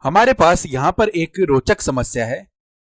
हमारे पास यहाँ पर एक रोचक समस्या है।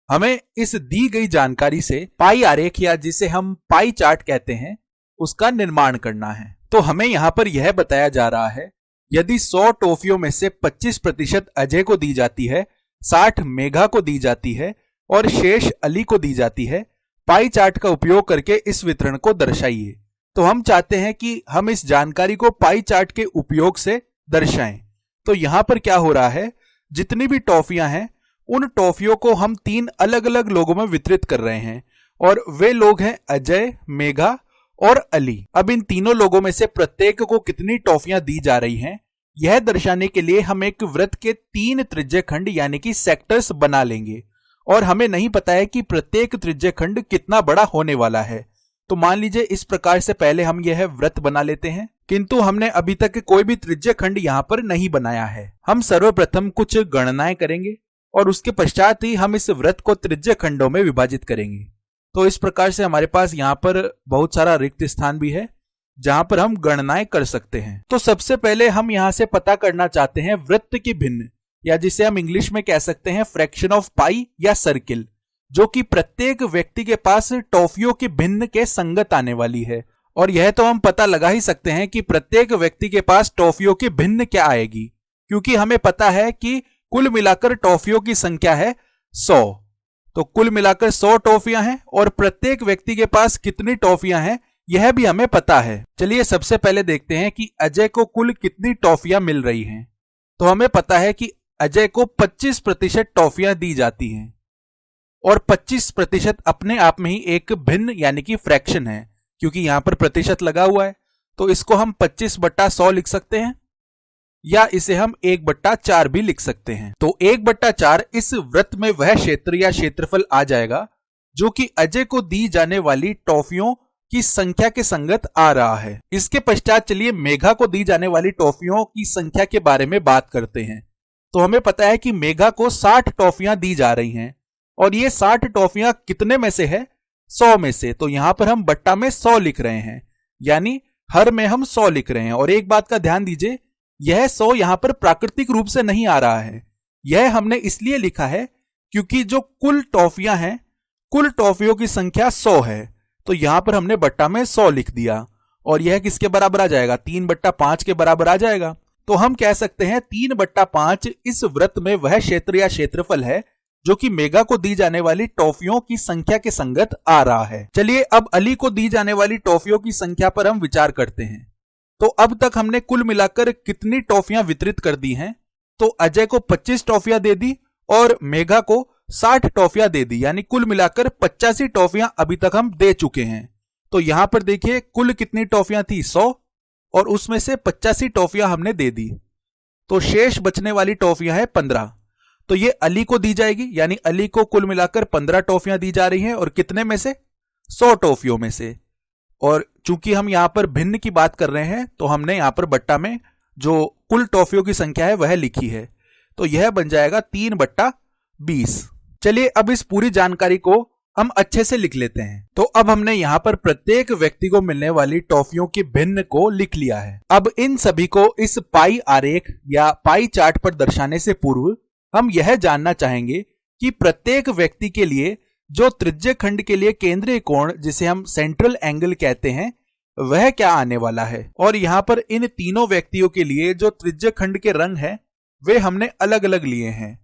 हमें इस दी गई जानकारी से पाई आरेख या जिसे हम पाई चार्ट कहते हैं उसका निर्माण करना है। तो हमें यहाँ पर यह बताया जा रहा है यदि 100 टॉफियों में से 25% अजय को दी जाती है, 60 मेघा को दी जाती है और शेष अली को दी जाती है, पाई चार्ट का उपयोग करके इस वितरण को दर्शाइए। तो हम चाहते हैं कि हम इस जानकारी को पाई चार्ट के उपयोग से दर्शाएं। तो यहाँ पर क्या हो रहा है, जितनी भी टॉफियां हैं उन टॉफियों को हम 3 अलग अलग लोगों में वितरित कर रहे हैं और वे लोग हैं अजय, मेघा और अली। अब इन तीनों लोगों में से प्रत्येक को कितनी टॉफियां दी जा रही हैं यह दर्शाने के लिए हम एक वृत्त के 3 त्रिज्य खंड यानी कि सेक्टर्स बना लेंगे और हमें नहीं पता है कि प्रत्येक त्रिज्य खंड कितना बड़ा होने वाला है। तो मान लीजिए इस प्रकार से पहले हम यह वृत्त बना लेते हैं, किंतु हमने अभी तक कोई भी त्रिज्य खंड यहाँ पर नहीं बनाया है। हम सर्वप्रथम कुछ गणनाएं करेंगे और उसके पश्चात ही हम इस वृत्त को त्रिज्य खंडों में विभाजित करेंगे। तो इस प्रकार से हमारे पास यहाँ पर बहुत सारा रिक्त स्थान भी है जहां पर हम गणनाएं कर सकते हैं। तो सबसे पहले हम यहाँ से पता करना चाहते हैं वृत्त की भिन्न, या जिसे हम इंग्लिश में कह सकते हैं फ्रैक्शन ऑफ पाई या सर्किल, जो कि प्रत्येक व्यक्ति के पास टॉफियों की भिन्न के संगत आने वाली है। और यह तो हम पता लगा ही सकते हैं कि प्रत्येक व्यक्ति के पास टॉफियों की भिन्न क्या आएगी, क्योंकि हमें पता है कि कुल मिलाकर टॉफियों की संख्या है 100। तो कुल मिलाकर 100 टॉफियां हैं और प्रत्येक व्यक्ति के पास कितनी टॉफियां हैं यह भी हमें पता है। चलिए सबसे पहले देखते हैं कि अजय को कुल कितनी टॉफियां मिल रही हैं। तो हमें पता है कि अजय को 25% टॉफियां दी जाती हैं और 25% अपने आप में ही एक भिन्न यानी कि फ्रैक्शन है, क्योंकि यहां पर प्रतिशत लगा हुआ है। तो इसको हम 25/100 लिख सकते हैं या इसे हम 1/4 भी लिख सकते हैं। तो 1/4 इस वृत्त में वह क्षेत्र या क्षेत्रफल आ जाएगा जो कि अजय को दी जाने वाली टॉफियों की संख्या के संगत आ रहा है। इसके पश्चात चलिए मेघा को दी जाने वाली टॉफियों की संख्या के बारे में बात करते हैं। तो हमें पता है कि मेघा को 60 टॉफियां दी जा रही हैं और ये 60 टॉफियां कितने में से है, 100 में से। तो यहां पर हम बट्टा में 100 लिख रहे हैं, यानी हर में हम 100 लिख रहे हैं। और एक बात का ध्यान दीजिए, यह 100 यहां पर प्राकृतिक रूप से नहीं आ रहा है, यह हमने इसलिए लिखा है क्योंकि जो कुल टॉफियां हैं, कुल टॉफियों की संख्या 100 है। तो यहां पर हमने बट्टा में 100 लिख दिया और यह किसके बराबर आ जाएगा, 3/5 के बराबर आ जाएगा। तो हम कह सकते हैं 3/5 इस वृत्त में वह क्षेत्र या क्षेत्रफल है जो कि मेघा को दी जाने वाली टॉफियों की संख्या के संगत आ रहा है। चलिए अब अली को दी जाने वाली टॉफियों की संख्या पर हम विचार करते हैं। तो अब तक हमने कुल मिलाकर कितनी टॉफियां वितरित कर दी हैं, तो अजय को 25 टॉफियां दे दी और मेघा को 60 टॉफियां दे दी, यानी कुल मिलाकर 85 टॉफियां अभी तक हम दे चुके हैं। तो यहां पर देखिए कुल कितनी टॉफियां थी, 100, और उसमें से 85 टॉफियां हमने दे दी। तो शेष बचने वाली टॉफियां है 15। तो ये अली को दी जाएगी, यानी अली को कुल मिलाकर 15 टॉफियां दी जा रही हैं और कितने में से, 100 टॉफियों में से। और चूंकि हम यहां पर भिन्न की बात कर रहे हैं तो हमने यहां पर बट्टा में जो कुल टॉफियों की संख्या है वह लिखी है। तो यह बन जाएगा 3/20। चलिए अब इस पूरी जानकारी को हम अच्छे से लिख लेते हैं। तो अब हमने यहां पर प्रत्येक व्यक्ति को मिलने वाली टॉफियों की भिन्न को लिख लिया है। अब इन सभी को इस पाई आरेख या पाई चार्ट पर दर्शाने से पूर्व हम यह जानना चाहेंगे कि प्रत्येक व्यक्ति के लिए जो त्रिज्य खंड के लिए केंद्रीय कोण, जिसे हम सेंट्रल एंगल कहते हैं, वह क्या आने वाला है। और यहां पर इन तीनों व्यक्तियों के लिए जो त्रिज्य खंड के रंग हैं वे हमने अलग अलग लिए हैं।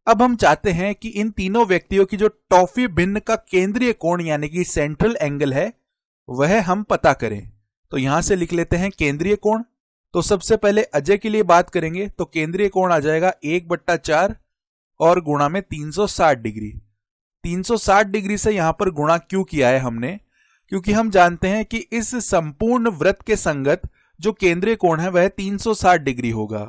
अब हम चाहते हैं कि इन तीनों व्यक्तियों की जो टॉफी भिन्न का केंद्रीय कोण यानी कि सेंट्रल एंगल है वह हम पता करें। तो यहां से लिख लेते हैं केंद्रीय कोण। तो सबसे पहले अजय के लिए बात करेंगे तो केंद्रीय कोण आ जाएगा 1/4 और गुणा में 360 डिग्री। 360 डिग्री से यहां पर गुणा क्यों किया है हमने, क्योंकि हम जानते हैं कि इस संपूर्ण वृत्त के संगत जो केंद्रीय कोण है वह 360 डिग्री होगा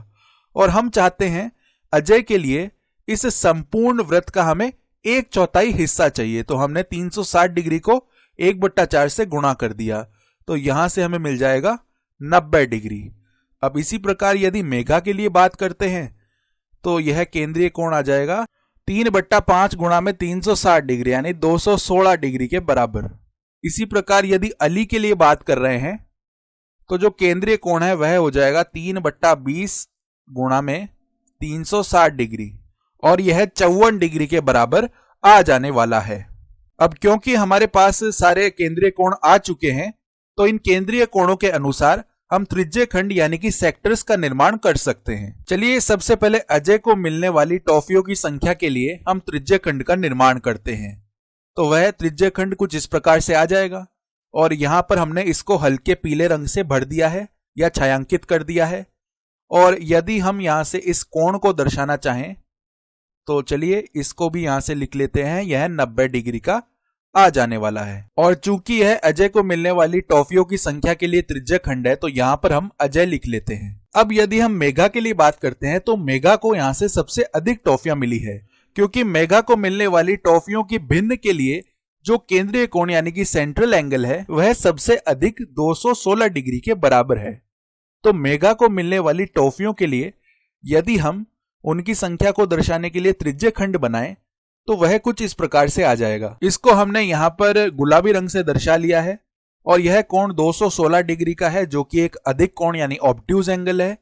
और हम चाहते हैं अजय के लिए इस संपूर्ण वृत्त का हमें 1/4 हिस्सा चाहिए। तो हमने 360 डिग्री को 1/4 से गुणा कर दिया, तो यहां से हमें मिल जाएगा 90 डिग्री। अब इसी प्रकार यदि मेघा के लिए बात करते हैं तो यह केंद्रीय कोण आ जाएगा 3/5 गुणा में 360 डिग्री यानी 216 डिग्री के बराबर। इसी प्रकार यदि अली के लिए बात कर रहे हैं तो जो केंद्रीय कोण है वह हो जाएगा 3/20 गुणा में 360 डिग्री और यह 54 डिग्री के बराबर आ जाने वाला है। अब क्योंकि हमारे पास सारे केंद्रीय कोण आ चुके हैं, तो इन केंद्रीय कोणों के अनुसार हम त्रिज्य खंड यानी कि सेक्टर्स का निर्माण कर सकते हैं। चलिए सबसे पहले अजय को मिलने वाली टॉफियों की संख्या के लिए हम त्रिज्य खंड का निर्माण करते हैं। तो वह त्रिज्य खंड कुछ इस प्रकार से आ जाएगा और यहां पर हमने इसको हल्के पीले रंग से भर दिया है या छायांकित कर दिया है। और यदि हम यहां से इस कोण को दर्शाना चाहें तो चलिए इसको भी यहां से लिख लेते हैं, यह 90 डिग्री का आ जाने वाला है। और चूंकि यह अजय को मिलने वाली टॉफियों की संख्या के लिए त्रिज्य खंड है, तो यहां पर हम अजय लिख लेते हैं। अब यदि हम मेघा के लिए बात करते हैं तो मेघा को यहां से सबसे अधिक टॉफियां मिली है, क्योंकि मेघा को मिलने वाली टॉफियों की भिन्न के लिए जो केंद्रीय कोण यानी कि सेंट्रल एंगल है वह सबसे अधिक 216 डिग्री के बराबर है। तो मेघा को मिलने वाली टॉफियों के लिए यदि हम उनकी संख्या को दर्शाने के लिए त्रिज्य खंड बनाएं तो वह कुछ इस प्रकार से आ जाएगा। इसको हमने यहां पर गुलाबी रंग से दर्शा लिया है और यह कोण 216 डिग्री का है, जो कि एक अधिक कोण यानी ऑब्ट्यूज एंगल है।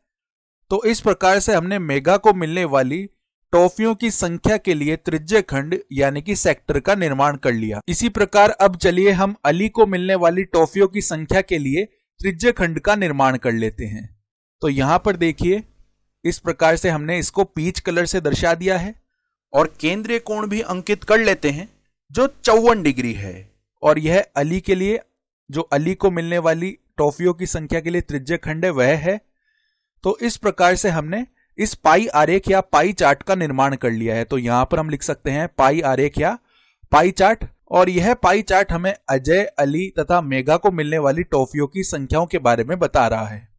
तो इस प्रकार से हमने मेघा को मिलने वाली टॉफियों की संख्या के लिए त्रिज्य खंड यानी कि सेक्टर का निर्माण कर लिया। इसी प्रकार अब चलिए हम अली को मिलने वाली टॉफियों की संख्या के लिए त्रिज्य खंड का निर्माण कर लेते हैं। तो यहां पर देखिए इस प्रकार से हमने इसको पीच कलर से दर्शा दिया है और केंद्रीय कोण भी अंकित कर लेते हैं जो 54 डिग्री है। और यह अली के लिए, जो अली को मिलने वाली टॉफियों की संख्या के लिए त्रिज्य खंड है, वह है। तो इस प्रकार से हमने इस पाई आरेख या पाई चार्ट का निर्माण कर लिया है। तो यहां पर हम लिख सकते हैं पाई आरेख या पाई चार्ट। और यह पाई चार्ट हमें अजय, अली तथा मेघा को मिलने वाली टॉफियों की संख्याओं के बारे में बता रहा है।